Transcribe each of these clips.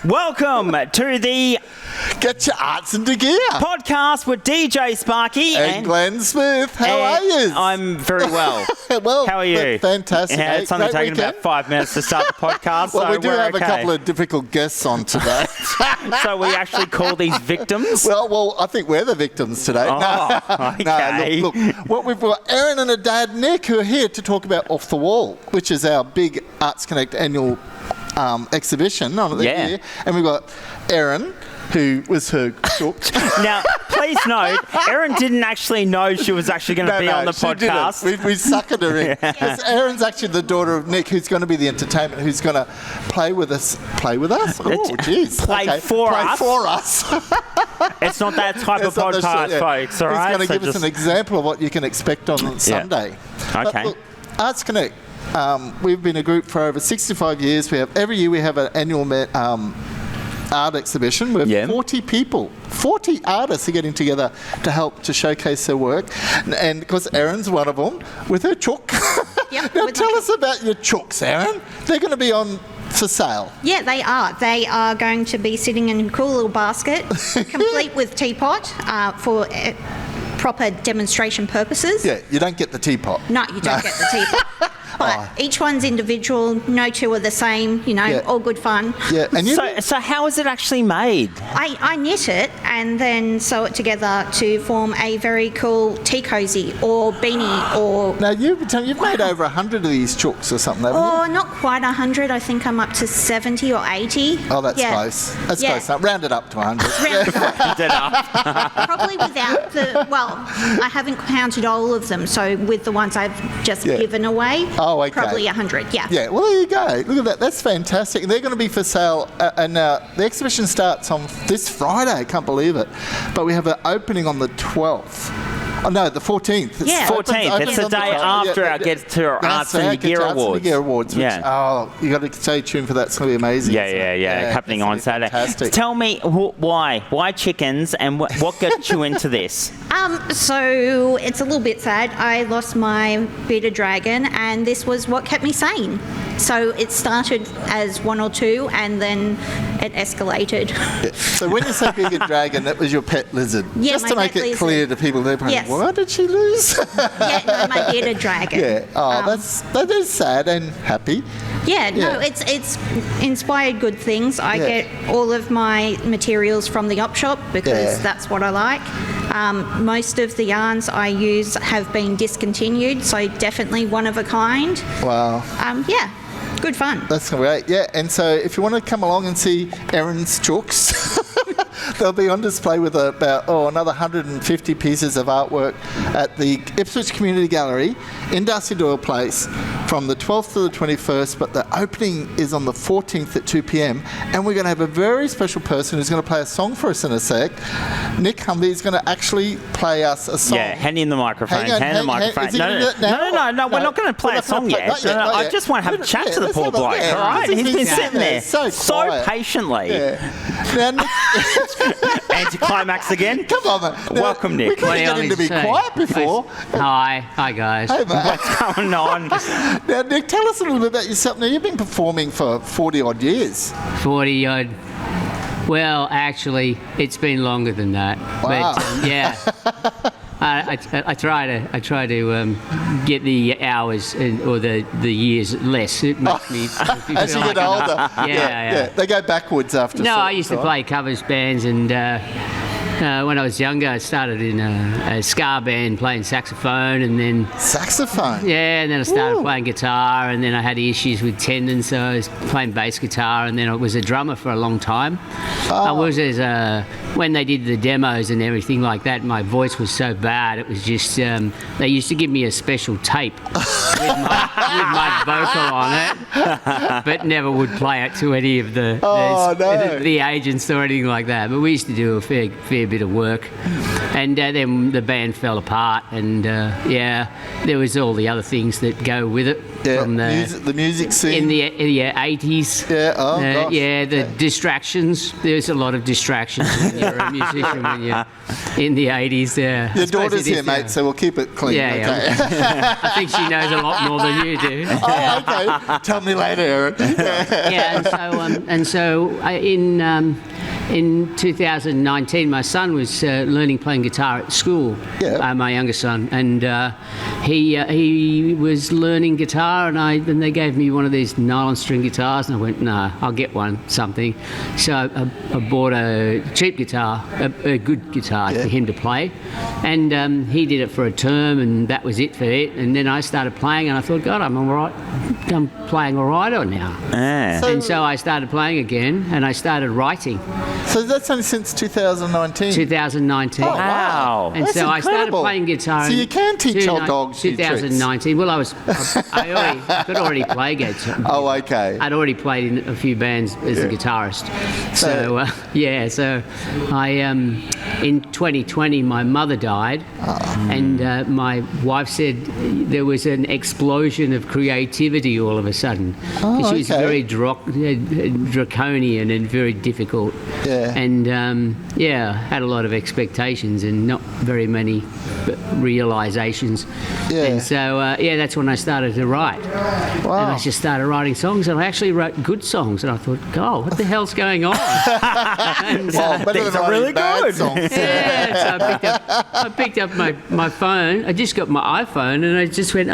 Welcome to the Get Your Arts into Gear podcast with DJ Sparky and Glenn Smith. How are you? I'm very well. Well, how are you? Fantastic. Yeah, it's only taken about 5 minutes to start the podcast. Well, so we do we're have okay. a couple of difficult guests on today. So we actually call these victims? Well, I think we're the victims today. Oh, okay. No, look, what we've got Erin and her dad Nick, who are here to talk about Off the Wall, which is our big Arts Connect annual exhibition on the year. And we've got Erin, who was her chooks. Now, please note, Erin didn't actually know she was actually going to be on the podcast. We suckered her in. Because Erin's actually the daughter of Nick, who's going to be the entertainment, who's going to play with us. Play with us? Oh, jeez. Play for us. It's not that type of podcast, folks, all right? He's going to give us an example of what you can expect on Sunday. Okay. But look, Arts Connect, we've been a group for over 65 years. Every year we have an annual art exhibition where 40 people, 40 artists are getting together to help to showcase their work. And because Erin's one of them with her chook. Yep, now tell us about your chooks, Erin. They're going to be on for sale. Yeah, they are. They are going to be sitting in a cool little basket, complete with teapot for proper demonstration purposes. Yeah, you don't get the teapot. No, you don't get the teapot. But each one's individual, no two are the same, all good fun. Yeah, and so how is it actually made? I knit it and then sew it together to form a very cool tea cozy or beanie or... Now, you've made over 100 of these chooks or something, haven't you? Oh, not quite 100. I think I'm up to 70 or 80. Oh, that's close. That's close. Round it up to 100. Round it up. Probably without I haven't counted all of them, so with the ones I've just given away... Oh, okay. Probably 100, yeah. Yeah, well, there you go. Look at that. That's fantastic. And they're going to be for sale. And the exhibition starts on this Friday. I can't believe it. But we have an opening on the 12th. Oh, no, the 14th. Yeah. 14th. It's the day after our Get to our Arts and Gear Awards. Yeah. You got to stay tuned for that. It's going to be amazing. Yeah. Happening on Saturday. Fantastic. Tell me why? Why chickens and what got you into this? So it's a little bit sad. I lost my bearded dragon and this was what kept me sane. So it started as one or two and then it escalated. Yeah. So when you say bearded dragon, that was your pet lizard. Yeah, just to make it clear to people, they're probably, what did she lose? My bearded dragon. Yeah. Oh, that is sad and happy. Yeah, no, it's inspired good things. I get all of my materials from the op shop because that's what I like. Most of the yarns I use have been discontinued, so definitely one of a kind. Wow. Good fun. That's great. Yeah, and so if you want to come along and see Erin's chooks, they'll be on display with about another 150 pieces of artwork at the Ipswich Community Gallery in D'Arcy Doyle Place from the 12th to the 21st, but the opening is on the 14th at 2 p.m. and we're going to have a very special person who's going to play a song for us in a sec. Nik Hamby is going to actually play us a song. Yeah, hand in the microphone. Hand the microphone. No, we're not going to play a song yet. I just want to have a chat to the poor bloke, all right? He's been sitting there so patiently. Now, Nick, anticlimax again. Come on, man. Welcome, Nick. We couldn't get him to be quiet before. Hi guys. Hey, mate. What's going on? Now, Nick, tell us a little bit about yourself. Now, you've been performing for 40 odd years. 40 odd. Well, actually, it's been longer than that. Wow. But I try to get the hours or the years less. It makes me as you get older. Yeah. They go backwards after. No, I used to play covers bands and. When I was younger, I started in a ska band playing saxophone, and then saxophone. Yeah, and then I started playing guitar, and then I had issues with tendons, so I was playing bass guitar, and then I was a drummer for a long time. I was when they did the demos and everything like that. My voice was so bad; it was just they used to give me a special tape with my vocal on it, but never would play it to any of the agents or anything like that. But we used to do a fair bit of work, and then the band fell apart, and there was all the other things that go with it from the music scene in the 80s. The distractions. There's a lot of distractions when you're a musician when you're in the 80s. Your daughter's here, mate, so we'll keep it clean. I think she knows a lot more than you do. Oh, okay. Tell me later, Erin. And so in 2019, my son was learning playing guitar at school. My younger son, and he was learning guitar, and they gave me one of these nylon string guitars, and I went, no, I'll get something. So I bought a cheap guitar, a good guitar for him to play, and he did it for a term, and that was it for it. And then I started playing, and I thought, God, I'm all right. I'm playing all right now. And so I started playing again, and I started writing. So that's only since 2019? 2019. Oh, wow. And that's so incredible. I started playing guitar. So you can teach old dogs 2019. Well, I could already play guitar. Oh, okay. I'd already played in a few bands as a guitarist. So I in 2020 my mother died, and my wife said there was an explosion of creativity all of a sudden. She was very draconian and very difficult. And had a lot of expectations and not very many realizations. And so that's when I started to write. Wow. And I just started writing songs, and I actually wrote good songs, and I thought, God, what the hell's going on? And, these are really good songs. So I picked up my phone. I just got my iPhone, and I just went,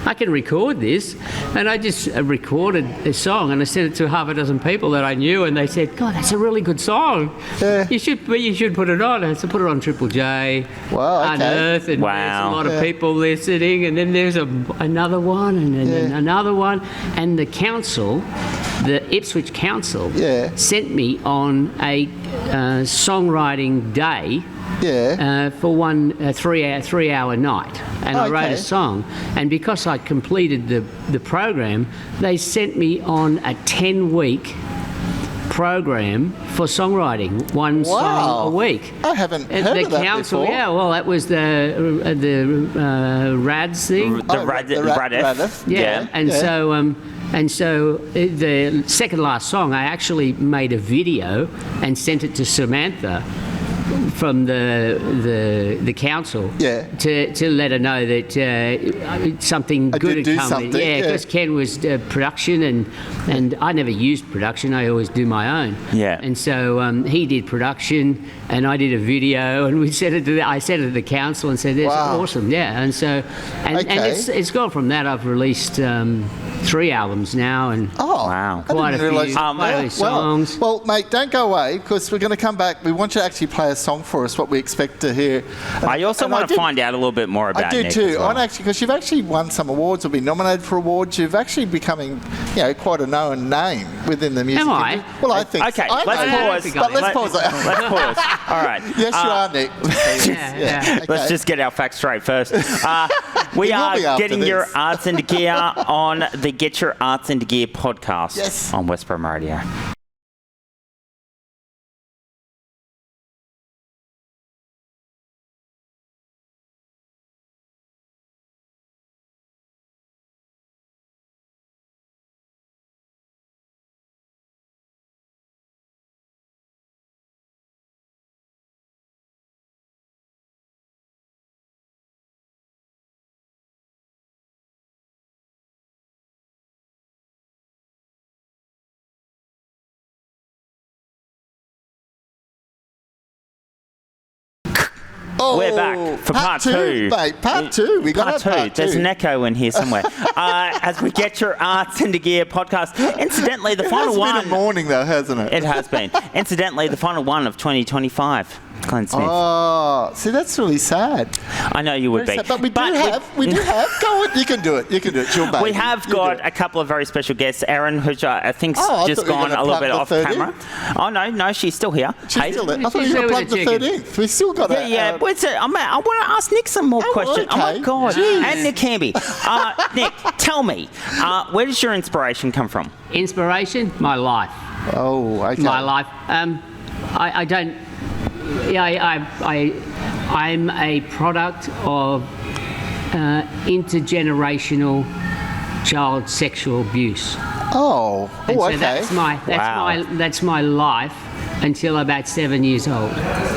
I can record this. And I just recorded a song, and I sent it to half a dozen people that I knew, and they said, God, that's a really good song. You should put it on. And so I put it on Triple J, Unearth, and there's a lot of people listening, and then there's another one, and then another one. And the council, the Ipswich Council, sent me on a songwriting day for one 3-hour night, and I wrote a song, and because I completed the program, they sent me on a 10-week program for songwriting, one song a week. I haven't heard of that council before. Yeah, well, that was the RADS thing. RADS. And so the second last song, I actually made a video and sent it to Samantha from the council to let her know that something good had come in. Because Ken was production, and I never used production. I always do my own. And so he did production, and I did a video, and I sent it to the council and said, "That's awesome." And so and it's gone from that. I've released 3 albums now, and quite a few songs. Well, mate, don't go away, because we're going to come back. We want you to actually play a song for us, what we expect to hear. I also want to find out a little bit more about Nik. I do too. As well. Because you've actually won some awards or been nominated for awards. You've actually becoming, quite a known name within the music industry. Well, I think. Okay, so. let's pause. Let's pause. Let's pause. All right. Yes, you are, Nik. Okay. Let's just get our facts straight first. We are getting your arts into gear on the Get Your Arts into Gear podcast on West Brom Radio. We're back for part two. Mate, part two. We got part two. There's an echo in here somewhere. As we Get Your Arts into Gear podcast. Incidentally, the final one. It's been a morning, though, hasn't it? It has been. Incidentally, the final one of 2025. Glenn Smith. Oh, see, that's really sad. I know you would be. But we do have. Go on, you can do it. It's your baby. We have got a couple of very special guests. Erin, who I think's just gone a little bit off camera. Oh, no, she's still here. She's still there. I thought you were going to plug the 13th. We still got it. I want to ask Nik some more questions. Okay. Oh, my God. Jeez. And Nik Hamby. Nik, tell me, where does your inspiration come from? Inspiration? My life. Oh, okay. My life. I don't... I'm a product of intergenerational child sexual abuse. Oh, and so okay. That's my life. until about 7 years old.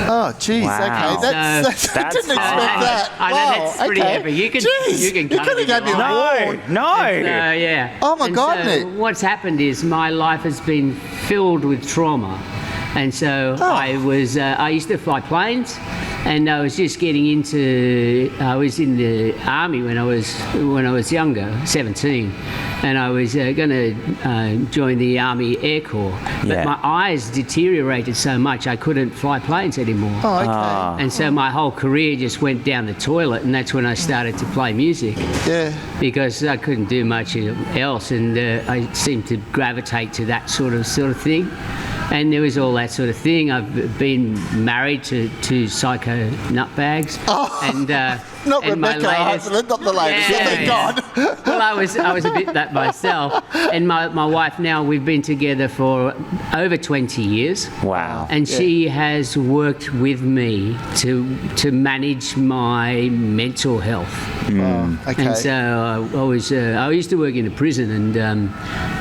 Oh, geez. Wow. Okay. I didn't expect that. I know, that's pretty heavy. You can could have gave me a warning. No. Yeah. Oh, my God, Nick. What's happened is my life has been filled with trauma. And so I used to fly planes, and I was just getting into. I was in the army when I was younger, 17, and I was going to join the Army Air Corps. But my eyes deteriorated so much I couldn't fly planes anymore. Oh, okay. And so my whole career just went down the toilet, and that's when I started to play music. Yeah. Because I couldn't do much else, and I seemed to gravitate to that sort of thing. And there was all that sort of thing. I've been married to two psycho nutbags. Oh, and not and Rebecca, not the latest. Yeah, Thank God. Well, I was a bit that myself. And my wife now, we've been together for over 20 years. Wow. And she has worked with me to manage my mental health. Okay. And so I used to work in a prison, and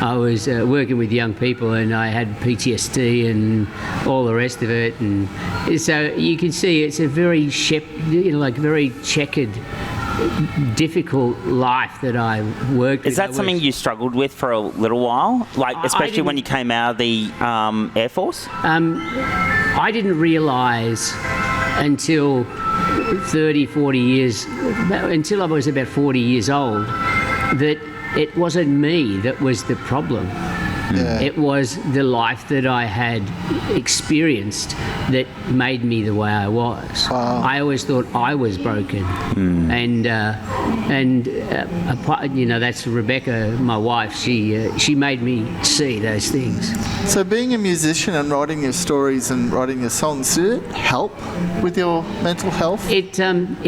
I was working with young people, and I had PTSD and all the rest of it. And so you can see it's a very very checkered, difficult life that I worked with. Is that something you struggled with for a little while? Like, especially when you came out of the Air Force? I didn't realise until 30, 40 years, until I was about 40 years old, that it wasn't me that was the problem. Yeah. It was the life that I had experienced that made me the way I was. Wow. I always thought I was broken, and that's Rebecca, my wife. She made me see those things. So being a musician and writing your stories and writing your songs, did it help with your mental health? It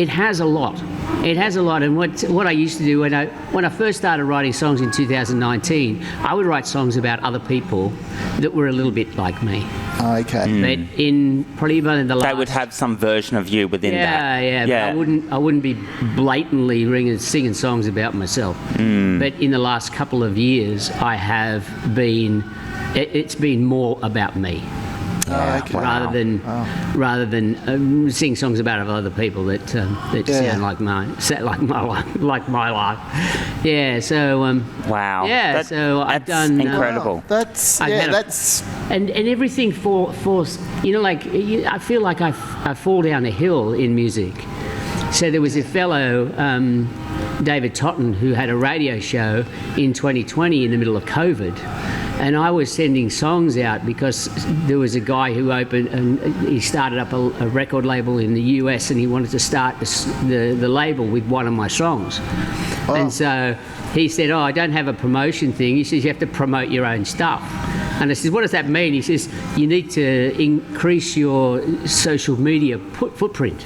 has a lot. It has a lot, and what I used to do when I first started writing songs in 2019, I would write songs about other people that were a little bit like me. Okay. But in the last, They would have some version of you within that. Yeah. But I wouldn't be blatantly singing songs about myself. But in the last couple of years, I have been. It's been more about me. Okay. Rather than sing songs about other people that sound like my life. Yeah. So. Wow. Yeah. So I've done incredible. That's and everything falls. I feel like I fall down a hill in music. So there was a fellow, David Totten, who had a radio show in 2020 in the middle of COVID. And I was sending songs out because there was a guy who opened and he started up a record label in the US, and he wanted to start the label with one of my songs. Oh. And so he said, I don't have a promotion thing. He says, you have to promote your own stuff. And I said, what does that mean? He says, you need to increase your social media footprint.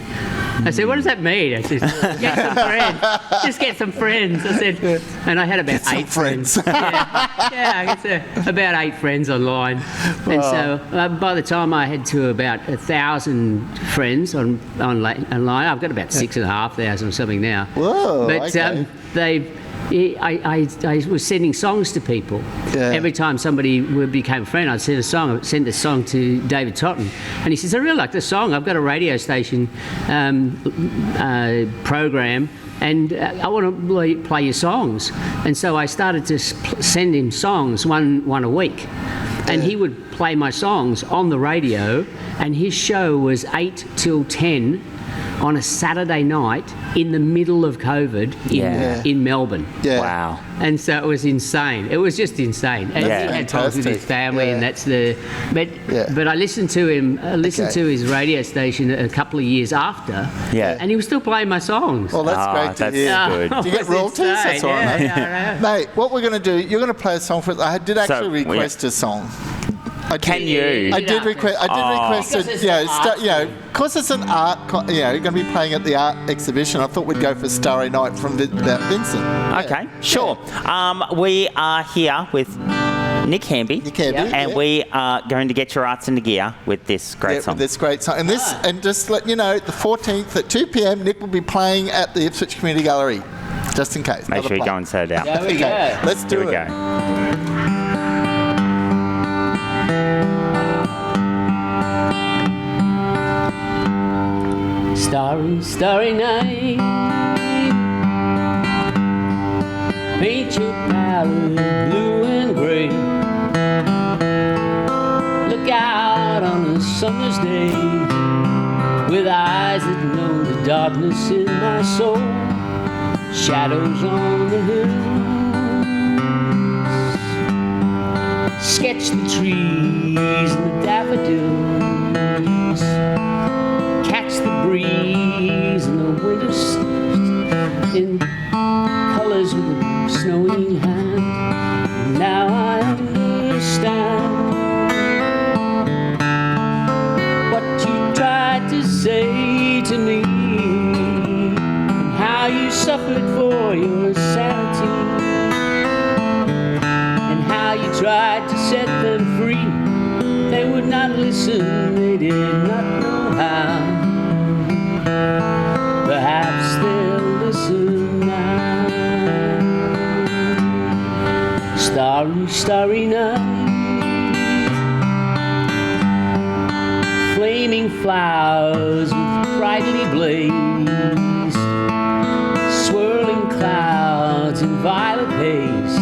I said, what does that mean? I said, get some friends. Just get some friends. I said, and I had about 8 friends. I guess about 8 friends online. And so by the time I had to about 1,000 friends online, I've got about 6,500 or something now. Whoa! But I was sending songs to people. Yeah. Every time somebody became a friend, I'd send a song to David Totten. And he says, I really like this song. I've got a radio station program, and I want to play your songs. And so I started to send him songs, one a week. And he would play my songs on the radio, and his show was 8 till 10 on a Saturday night in the middle of COVID in Melbourne. Yeah. Wow. And so it was insane. It was just insane. And he had times with his family, and that's the. But I listened to him. I listened to his radio station a couple of years after. Yeah. And he was still playing my songs. Well, that's great to hear. That's good. Do you get royalties? That's all right. Mate, what we're going to do? You're going to play a song for. I did actually request a song. I did request it. Because it's an art. You're going to be playing at the art exhibition. I thought we'd go for Starry Night from Vincent. Okay, sure. We are here with Nik Hamby, and we are going to get your arts into gear with this great song. With this great song, and just let you know, the 14th at 2 p.m. Nik will be playing at the Ipswich Community Gallery, just in case. Make sure you go and set it out. There we go. Let's do it. Here we go. starry, starry night. Paint your palette blue and gray. Look out on a summer's day with eyes that know the darkness in my soul. Shadows on the hills. Sketch the trees and the daffodils. Catch the breeze and the winter in colors with a snowy hand. Now I understand what you tried to say to me, and how you suffered for your sanity, and how you tried to set them free. They would not listen, they did not know how. Perhaps they'll listen now. Starry, starry night. Flaming flowers with brightly blaze. Swirling clouds in violet haze.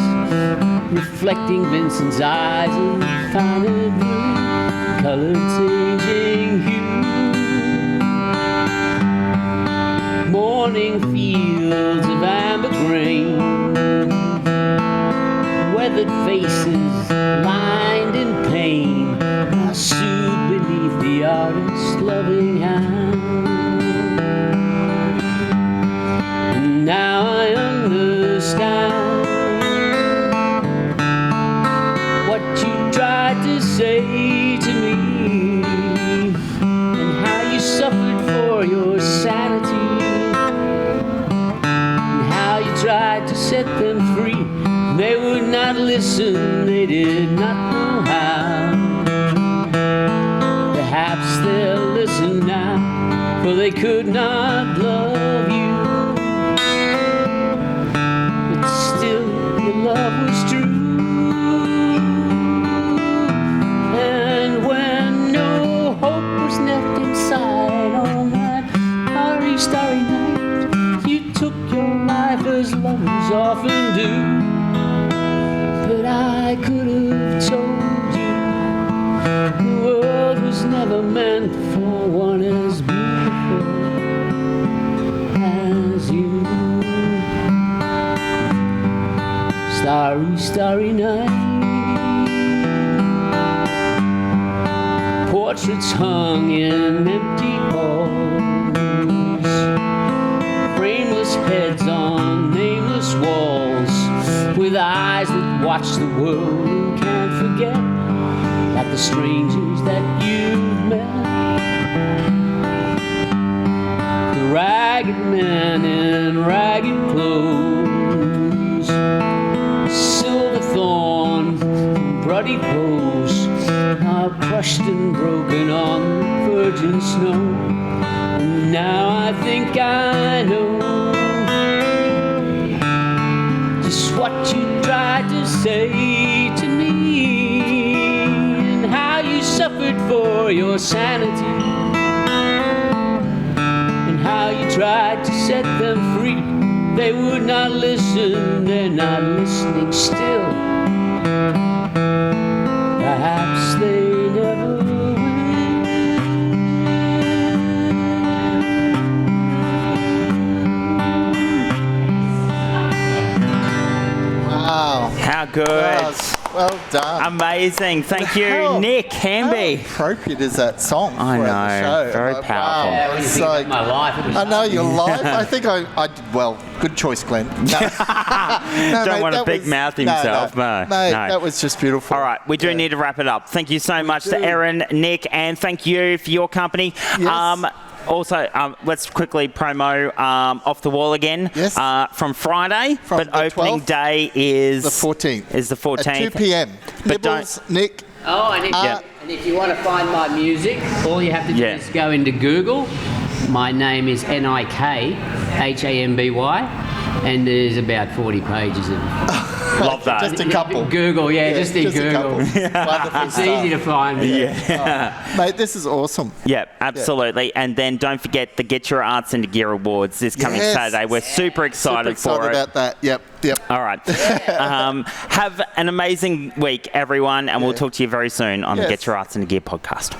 Reflecting Vincent's eyes in finer blue. Color changing hue. Morning fields of amber grain. Weathered faces lined in pain are soothed beneath the artist's loving hand. And now I understand what you tried to say to me, and how you suffered for your sanity, and how you tried to set them free. They would not listen, they did not know how. Perhaps they'll listen now, for they could not love you. But still, your love was true. And when no hope was left inside on that starry, starry night, you took your life as lovers often do. But I could have told you the world was never meant for one as beautiful as you. Starry, starry night. Portraits hung in empty halls. Frameless heads on nameless walls. With eyes that watch the world and can't forget, like the strangers that you've met. The ragged men in ragged clothes, silver thorn, bloody pose, are crushed and broken on virgin snow. And now I think I know what you tried to say to me, and how you suffered for your sanity, and how you tried to set them free. They would not listen, they're not listening still. Perhaps they never will. Wow. How good. Well done. Amazing. Thank you, Nik Hamby. How appropriate is that song I for know. the show? Very Like, powerful. Wow. Yeah, what do you It's think like- about my life? It was I know your life. I think I did well. Good choice, Glenn. No. No, Don't mate, want to that big was- mouth himself. No, Mate, no. that was just beautiful. All right, we do need to wrap it up. Thank you so much to do. Erin, Nik, and thank you for your company. Yes. Also, let's quickly promo Off the Wall again. Yes. From Friday, From but the opening 12th? day is The 14th. Is the 14th. At 2 p.m. But Nibbles, Nik. Oh, and if you want to find my music, all you have to do Yeah. is go into Google. My name is Nik Hamby, and there's about 40 pages of Love that. Just a couple. Google, just in just a Google. couple. Wonderful It's easy to find. Mate, this is awesome. Yeah, absolutely. And then don't forget the Get Your Arts into Gear Awards this coming Saturday. We're super excited for it. About that. Yep. All right. Have an amazing week, everyone, and we'll talk to you very soon on the Get Your Arts into Gear podcast.